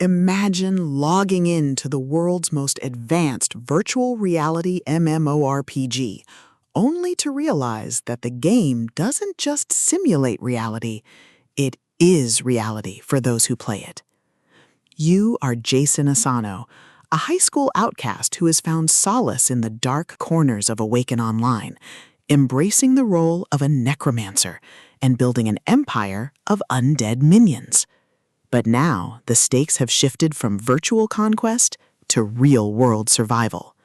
Imagine logging into the world's most advanced virtual reality MMORPG, only to realize that the game doesn't just simulate reality, it is reality for those who play it. You are Jason Asano, a high school outcast who has found solace in the dark corners of Awaken Online, embracing the role of a necromancer and building an empire of undead minions. But now, the stakes have shifted from virtual conquest to real-world survival.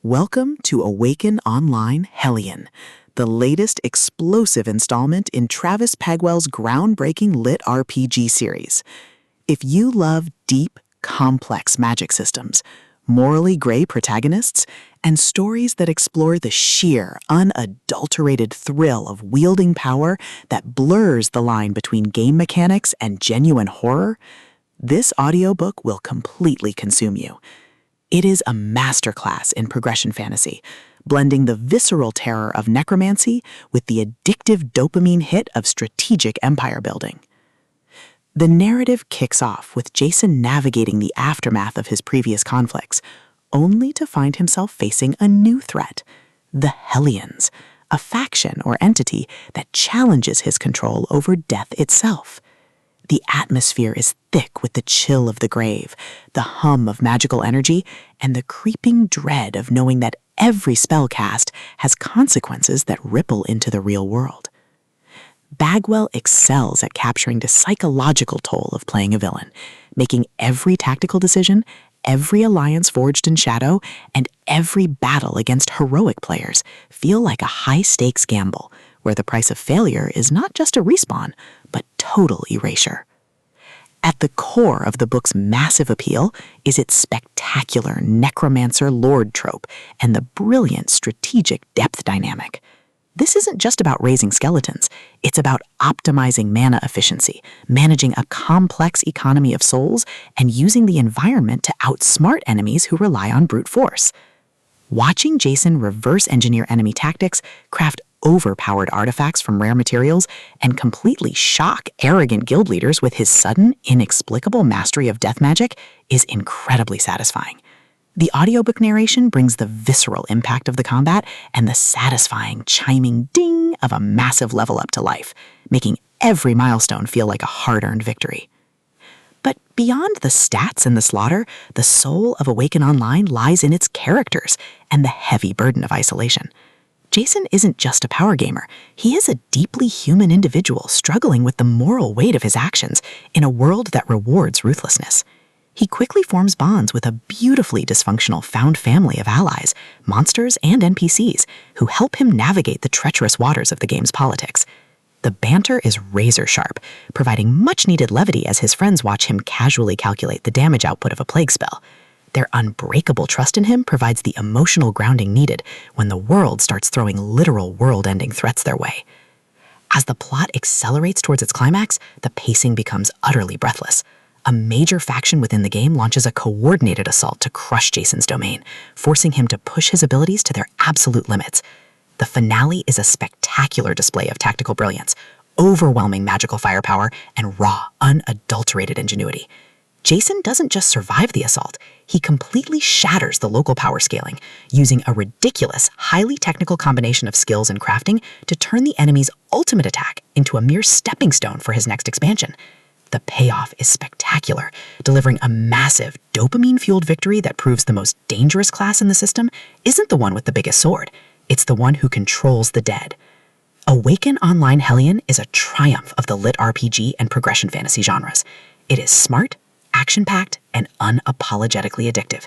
Welcome to Awaken Online Hellion, the latest explosive installment in Travis Bagwell's groundbreaking LitRPG series. If you love deep, complex magic systems, morally gray protagonists, and stories that explore the sheer, unadulterated thrill of wielding power that blurs the line between game mechanics and genuine horror, this audiobook will completely consume you. It is a masterclass in progression fantasy, blending the visceral terror of necromancy with the addictive dopamine hit of strategic empire building. The narrative kicks off with Jason navigating the aftermath of his previous conflicts, only to find himself facing a new threat, the Hellions, a faction or entity that challenges his control over death itself. The atmosphere is thick with the chill of the grave, the hum of magical energy, and the creeping dread of knowing that every spell cast has consequences that ripple into the real world. Bagwell excels at capturing the psychological toll of playing a villain, making every tactical decision, every alliance forged in shadow, and every battle against heroic players feel like a high-stakes gamble, where the price of failure is not just a respawn, but total erasure. At the core of the book's massive appeal is its spectacular Necromancer Lord trope and the brilliant strategic depth dynamic. This isn't just about raising skeletons, it's about optimizing mana efficiency, managing a complex economy of souls, and using the environment to outsmart enemies who rely on brute force. Watching Jason reverse engineer enemy tactics, craft overpowered artifacts from rare materials, and completely shock arrogant guild leaders with his sudden, inexplicable mastery of death magic is incredibly satisfying. The audiobook narration brings the visceral impact of the combat and the satisfying, chiming ding of a massive level up to life, making every milestone feel like a hard-earned victory. But beyond the stats and the slaughter, the soul of Awaken Online lies in its characters and the heavy burden of isolation. Jason isn't just a power gamer. He is a deeply human individual struggling with the moral weight of his actions in a world that rewards ruthlessness. He quickly forms bonds with a beautifully dysfunctional found family of allies, monsters, and NPCs who help him navigate the treacherous waters of the game's politics. The banter is razor-sharp, providing much-needed levity as his friends watch him casually calculate the damage output of a plague spell. Their unbreakable trust in him provides the emotional grounding needed when the world starts throwing literal world-ending threats their way. As the plot accelerates towards its climax, the pacing becomes utterly breathless. A major faction within the game launches a coordinated assault to crush Jason's domain, forcing him to push his abilities to their absolute limits. The finale is a spectacular display of tactical brilliance, overwhelming magical firepower, and raw, unadulterated ingenuity. Jason doesn't just survive the assault, he completely shatters the local power scaling, using a ridiculous, highly technical combination of skills and crafting to turn the enemy's ultimate attack into a mere stepping stone for his next expansion. The payoff is spectacular, delivering a massive, dopamine-fueled victory that proves the most dangerous class in the system isn't the one with the biggest sword, it's the one who controls the dead. Awaken Online Hellion is a triumph of the LitRPG and progression fantasy genres. It is smart, action-packed, and unapologetically addictive.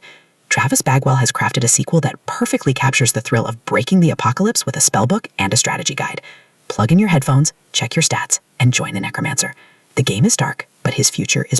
Travis Bagwell has crafted a sequel that perfectly captures the thrill of breaking the apocalypse with a spellbook and a strategy guide. Plug in your headphones, check your stats, and join the Necromancer. The game is dark, but his future is bright.